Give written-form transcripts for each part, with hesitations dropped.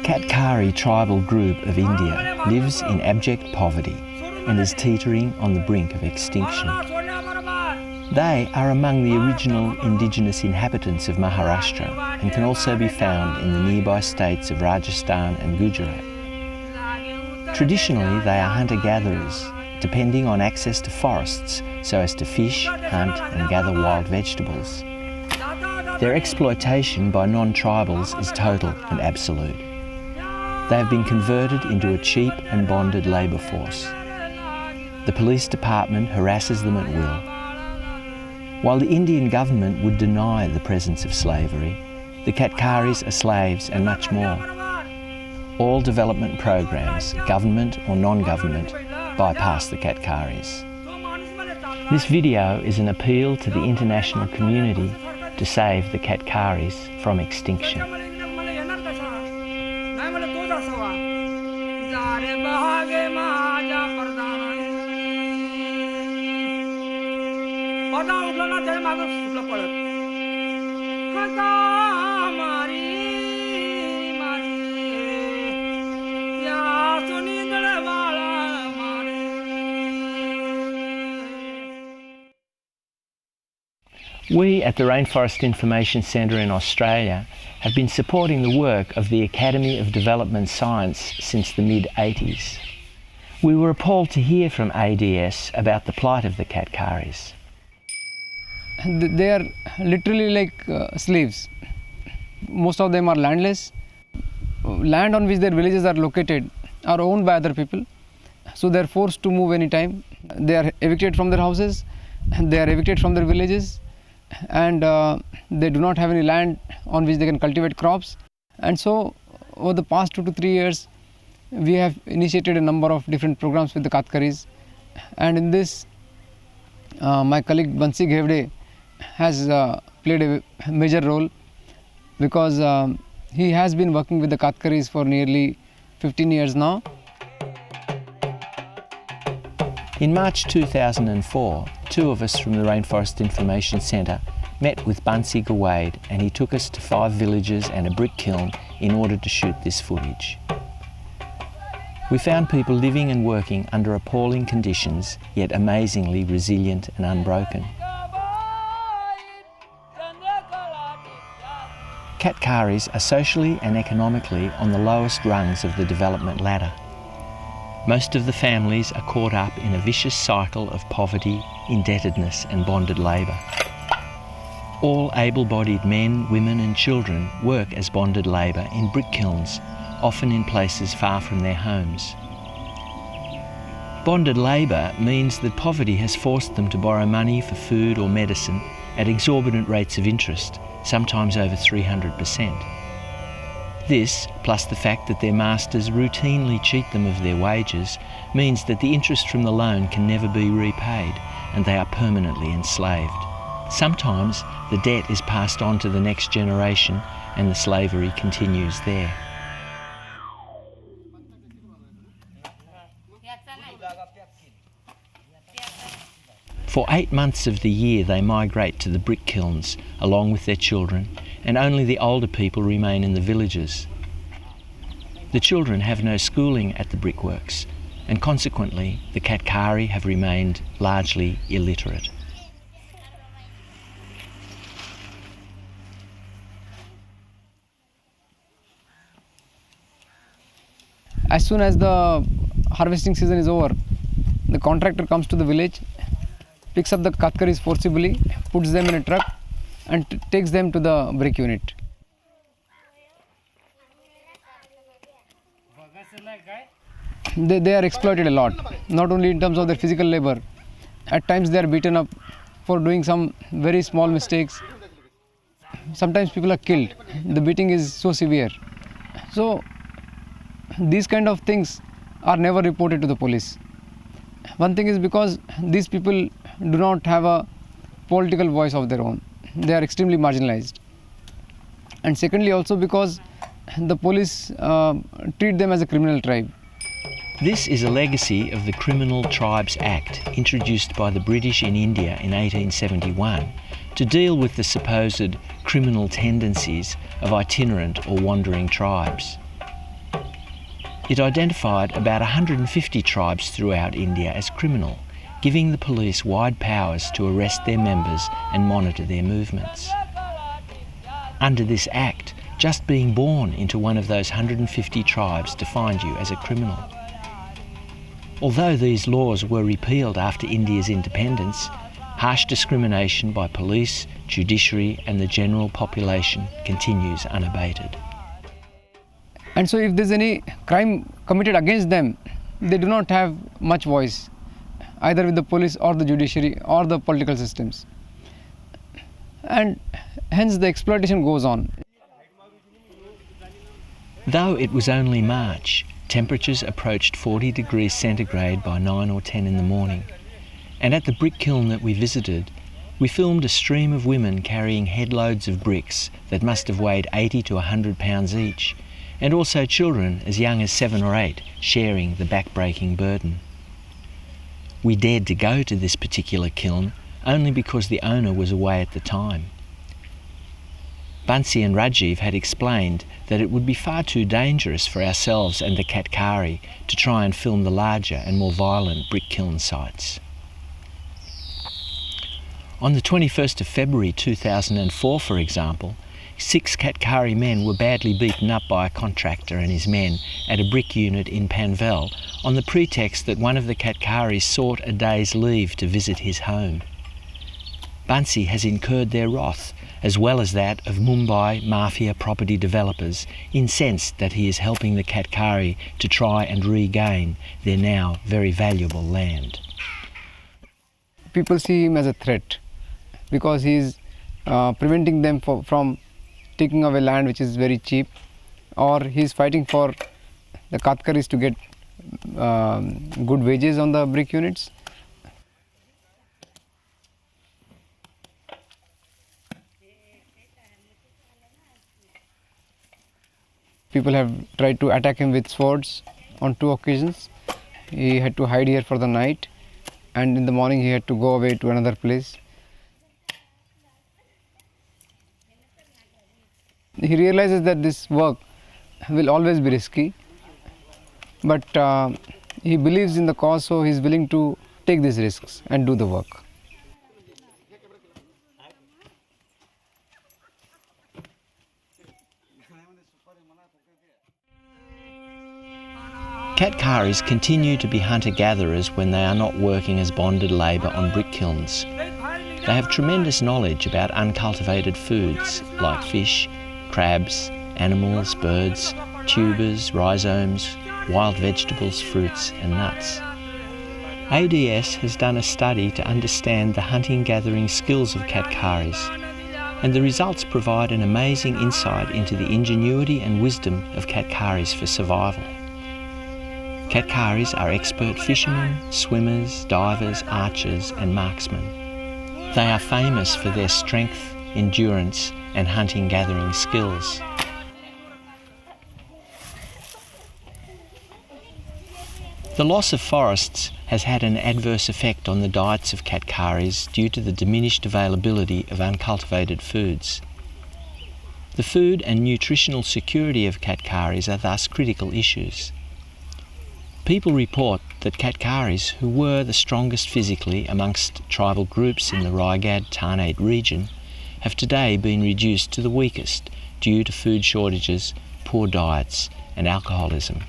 Katkari tribal group of India lives in abject poverty and is teetering on the brink of extinction. They are among the original indigenous inhabitants of Maharashtra and can also be found in the nearby states of Rajasthan and Gujarat. Traditionally, they are hunter-gatherers, depending on access to forests so as to fish, hunt and gather wild vegetables. Their exploitation by non-tribals is total and absolute. They have been converted into a cheap and bonded labour force. The police department harasses them at will. While the Indian government would deny the presence of slavery, the Katkaris are slaves and much more. All development programs, government or non-government, bypass the Katkaris. This video is an appeal to the international community to save the Katkaris from extinction. We at the Rainforest Information Centre in Australia have been supporting the work of the Academy of Development Science since the mid-80s. We were appalled to hear from ADS about the plight of the Katkaris. They are literally like slaves. Most of them are landless. Land on which their villages are located are owned by other people, so they are forced to move anytime. They are evicted from their houses, they are evicted from their villages, and they do not have any land on which they can cultivate crops. And so over the past 2 to 3 years we have initiated a number of different programs with the Katkaris, and in this my colleague Bansi Ghevde has played a major role, because he has been working with the Katkaris for nearly 15 years now. In March 2004, 2 of us from the Rainforest Information Centre met with Bansi Ghevde, and he took us to 5 villages and a brick kiln in order to shoot this footage. We found people living and working under appalling conditions, yet amazingly resilient and unbroken. Katkaris are socially and economically on the lowest rungs of the development ladder. Most of the families are caught up in a vicious cycle of poverty, indebtedness and bonded labour. All able-bodied men, women and children work as bonded labour in brick kilns, often in places far from their homes. Bonded labour means that poverty has forced them to borrow money for food or medicine at exorbitant rates of interest, sometimes over 300%. This, plus the fact that their masters routinely cheat them of their wages, means that the interest from the loan can never be repaid and they are permanently enslaved. Sometimes the debt is passed on to the next generation and the slavery continues there. For 8 months of the year they migrate to the brick kilns along with their children, and only the older people remain in the villages. The children have no schooling at the brickworks, and consequently the Katkari have remained largely illiterate. As soon as the harvesting season is over, the contractor comes to the village, picks up the Katkaris forcibly, puts them in a truck and takes them to the brick unit. They are exploited a lot, not only in terms of their physical labor. At times they are beaten up for doing some very small mistakes. Sometimes people are killed. The beating is so severe. So these kind of things are never reported to the police. One thing is because these people do not have a political voice of their own. They are extremely marginalized. And secondly also because the police treat them as a criminal tribe. This is a legacy of the Criminal Tribes Act introduced by the British in India in 1871 to deal with the supposed criminal tendencies of itinerant or wandering tribes. It identified about 150 tribes throughout India as criminal, giving the police wide powers to arrest their members and monitor their movements. Under this act, just being born into one of those 150 tribes defined you as a criminal. Although these laws were repealed after India's independence, harsh discrimination by police, judiciary and the general population continues unabated. And so if there's any crime committed against them, they do not have much voice, either with the police or the judiciary or the political systems. And hence the exploitation goes on. Though it was only March, temperatures approached 40 degrees centigrade by 9 or 10 in the morning. And at the brick kiln that we visited, we filmed a stream of women carrying headloads of bricks that must have weighed 80 to 100 pounds each, and also children as young as 7 or 8 sharing the back-breaking burden. We dared to go to this particular kiln only because the owner was away at the time. Bansi and Rajiv had explained that it would be far too dangerous for ourselves and the Katkari to try and film the larger and more violent brick kiln sites. On the 21st of February 2004, for example, 6 Katkari men were badly beaten up by a contractor and his men at a brick unit in Panvel on the pretext that one of the Katkaris sought a day's leave to visit his home. Bansi has incurred their wrath, as well as that of Mumbai mafia property developers, incensed that he is helping the Katkari to try and regain their now very valuable land. People see him as a threat because he is preventing them from taking away land which is very cheap, or he is fighting for the Katkaris to get good wages on the brick units. People have tried to attack him with swords on 2 occasions. He had to hide here for the night, and in the morning he had to go away to another place. He realizes that this work will always be risky, but he believes in the cause, so he is willing to take these risks and do the work. Katkaris continue to be hunter-gatherers when they are not working as bonded labour on brick kilns. They have tremendous knowledge about uncultivated foods like fish, crabs, animals, birds, tubers, rhizomes, wild vegetables, fruits and nuts. ADS has done a study to understand the hunting-gathering skills of Katkaris, and the results provide an amazing insight into the ingenuity and wisdom of Katkaris for survival. Katkaris are expert fishermen, swimmers, divers, archers and marksmen. They are famous for their strength, endurance and hunting-gathering skills. The loss of forests has had an adverse effect on the diets of Katkaris due to the diminished availability of uncultivated foods. The food and nutritional security of Katkaris are thus critical issues. People report that Katkaris, who were the strongest physically amongst tribal groups in the Raigad-Tanate region, have today been reduced to the weakest due to food shortages, poor diets and alcoholism.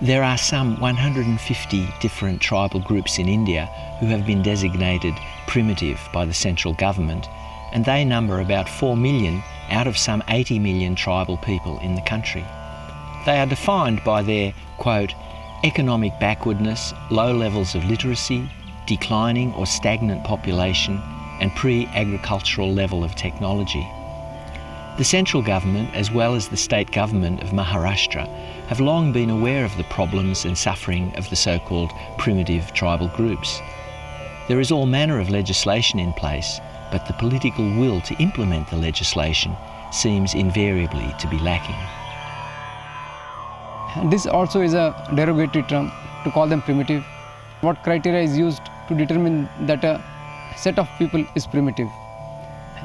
There are some 150 different tribal groups in India who have been designated primitive by the central government, and they number about 4 million out of some 80 million tribal people in the country. They are defined by their, quote, economic backwardness, low levels of literacy, declining or stagnant population, and pre-agricultural level of technology. The central government, as well as the state government of Maharashtra, have long been aware of the problems and suffering of the so-called primitive tribal groups. There is all manner of legislation in place, but the political will to implement the legislation seems invariably to be lacking. And this also is a derogatory term to call them primitive. What criteria is used to determine that a set of people is primitive?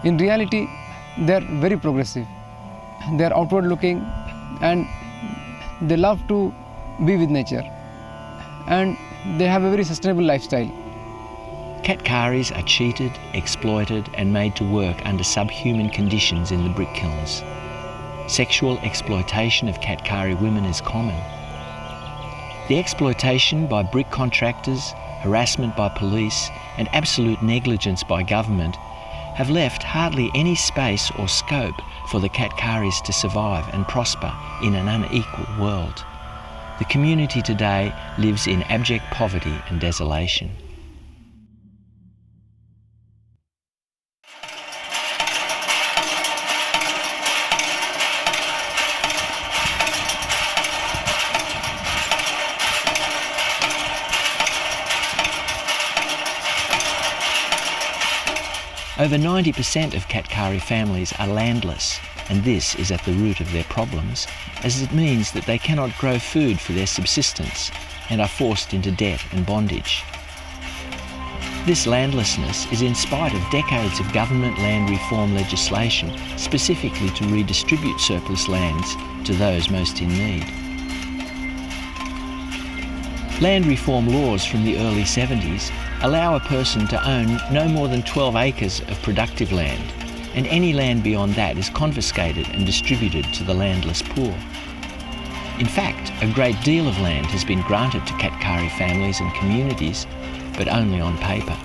In reality, they are very progressive. They are outward looking and they love to be with nature, and they have a very sustainable lifestyle. Katkaris are cheated, exploited and made to work under subhuman conditions in the brick kilns. Sexual exploitation of Katkari women is common. The exploitation by brick contractors, harassment by police and absolute negligence by government have left hardly any space or scope for the Katkaris to survive and prosper in an unequal world. The community today lives in abject poverty and desolation. Over 90% of Katkari families are landless, and this is at the root of their problems, as it means that they cannot grow food for their subsistence and are forced into debt and bondage. This landlessness is in spite of decades of government land reform legislation specifically to redistribute surplus lands to those most in need. Land reform laws from the early 70s allow a person to own no more than 12 acres of productive land, and any land beyond that is confiscated and distributed to the landless poor. In fact, a great deal of land has been granted to Katkari families and communities, but only on paper.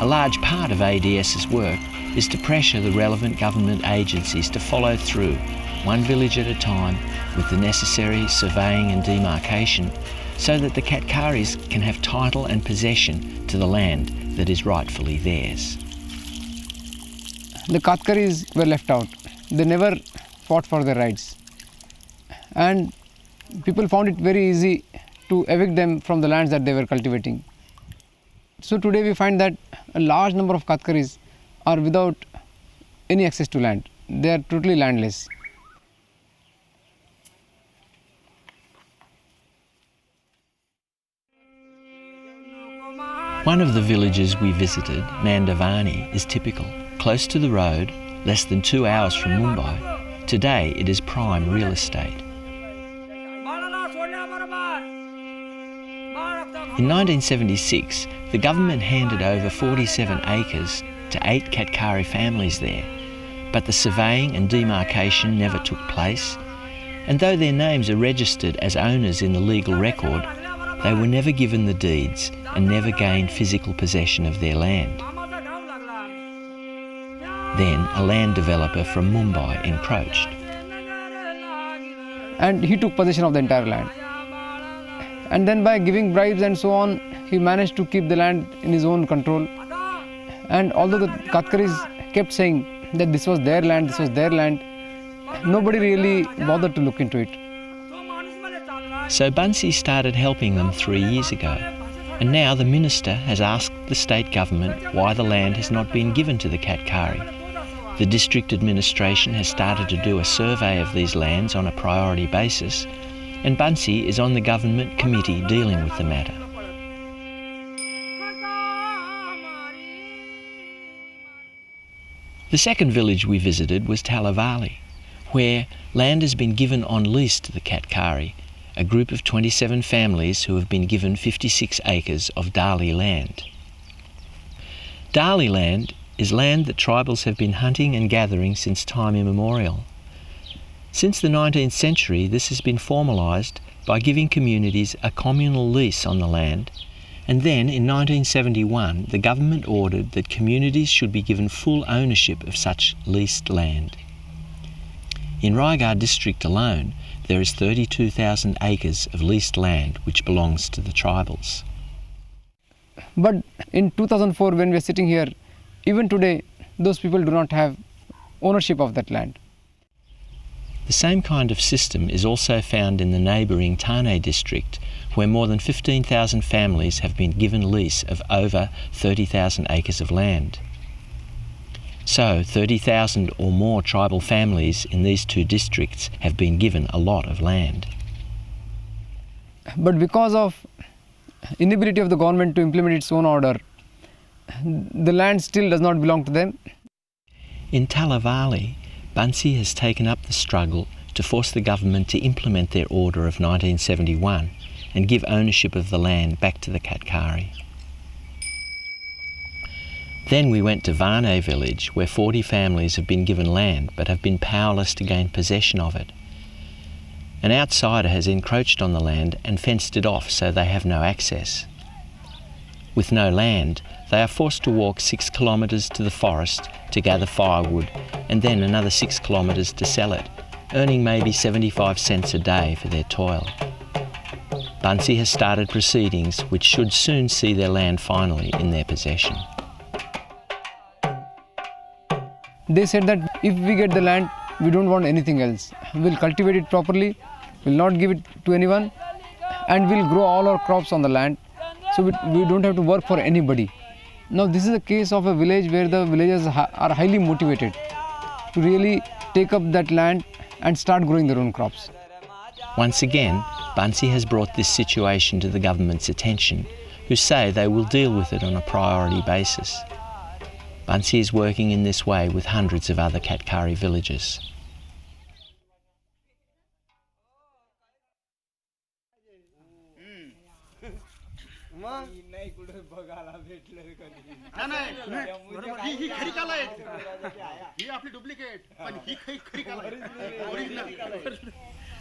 A large part of ADS's work is to pressure the relevant government agencies to follow through, one village at a time, with the necessary surveying and demarcation, so that the Katkaris can have title and possession to the land that is rightfully theirs. The Katkaris were left out. They never fought for their rights. And people found it very easy to evict them from the lands that they were cultivating. So today we find that a large number of Katkaris are without any access to land. They are totally landless. One of the villages we visited, Mandavani, is typical. Close to the road, less than 2 hours from Mumbai, today it is prime real estate. In 1976, the government handed over 47 acres to 8 Katkari families there, but the surveying and demarcation never took place, and though their names are registered as owners in the legal record, they were never given the deeds and never gained physical possession of their land. Then a land developer from Mumbai encroached. And he took possession of the entire land. And then by giving bribes and so on, he managed to keep the land in his own control. And although the Katkaris kept saying that this was their land, nobody really bothered to look into it. So Bansi started helping them 3 years ago, and now the minister has asked the state government why the land has not been given to the Katkari. The district administration has started to do a survey of these lands on a priority basis, and Bansi is on the government committee dealing with the matter. The second village we visited was Talavali, where land has been given on lease to the Katkari, a group of 27 families who have been given 56 acres of Dali land. Dali land is land that tribals have been hunting and gathering since time immemorial. Since the 19th century, this has been formalised by giving communities a communal lease on the land, and then in 1971 the government ordered that communities should be given full ownership of such leased land. In Raigad district alone, there is 32,000 acres of leased land which belongs to the tribals. But in 2004, when we are sitting here, even today, those people do not have ownership of that land. The same kind of system is also found in the neighbouring Thane district, where more than 15,000 families have been given lease of over 30,000 acres of land. So 30,000 or more tribal families in these two districts have been given a lot of land. But because of inability of the government to implement its own order, the land still does not belong to them. In Talavali, Bansi has taken up the struggle to force the government to implement their order of 1971 and give ownership of the land back to the Katkari. Then we went to Varne village, where 40 families have been given land but have been powerless to gain possession of it. An outsider has encroached on the land and fenced it off so they have no access. With no land, they are forced to walk 6 kilometres to the forest to gather firewood and then another 6 kilometres to sell it, earning maybe 75 cents a day for their toil. Bansi has started proceedings which should soon see their land finally in their possession. They said that if we get the land, we don't want anything else. We'll cultivate it properly, we'll not give it to anyone, and we'll grow all our crops on the land, so we don't have to work for anybody. Now this is a case of a village where the villagers are highly motivated to really take up that land and start growing their own crops. Once again, Bansi has brought this situation to the government's attention, who say they will deal with it on a priority basis. Bansi is working in this way with hundreds of other Katkari villages.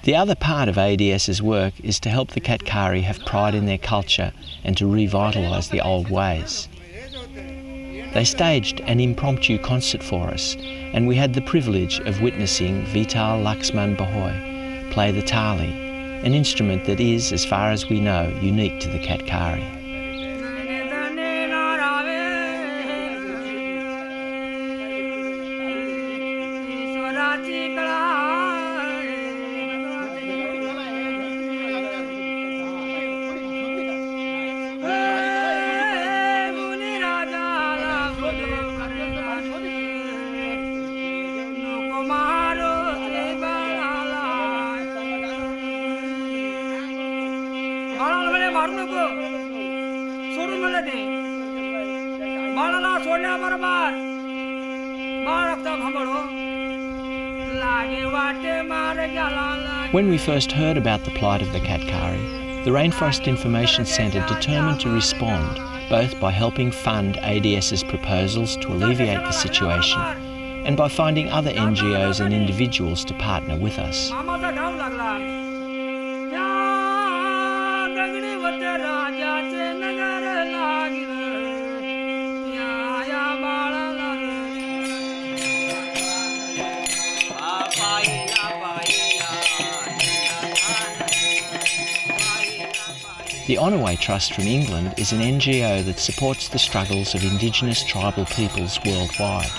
The other part of ADS's work is to help the Katkari have pride in their culture and to revitalise the old ways. They staged an impromptu concert for us, and we had the privilege of witnessing Vital Laxman Bahoy play the tali, an instrument that is, as far as we know, unique to the Katkari. When we first heard about the plight of the Katkari, the Rainforest Information Centre determined to respond both by helping fund ADS's proposals to alleviate the situation and by finding other NGOs and individuals to partner with us. The Onaway Trust from England is an NGO that supports the struggles of Indigenous tribal peoples worldwide.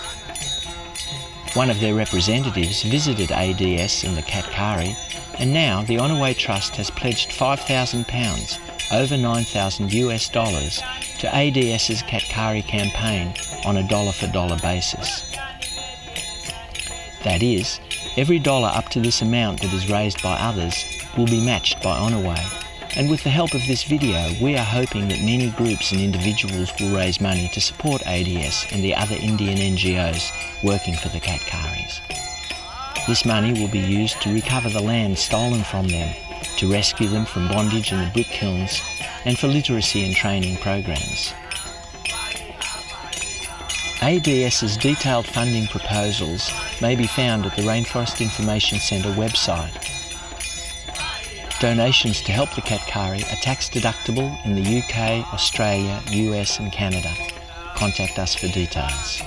One of their representatives visited ADS in the Katkari, and now the Onaway Trust has pledged £5,000, over $9,000 to ADS's Katkari campaign on a dollar-for-dollar basis. That is, every dollar up to this amount that is raised by others will be matched by Onaway. And with the help of this video, we are hoping that many groups and individuals will raise money to support ADS and the other Indian NGOs working for the Katkaris. This money will be used to recover the land stolen from them, to rescue them from bondage in the brick kilns, and for literacy and training programs. ADS's detailed funding proposals may be found at the Rainforest Information Centre website. Donations to help the Katkari are tax deductible in the UK, Australia, US and Canada. Contact us for details.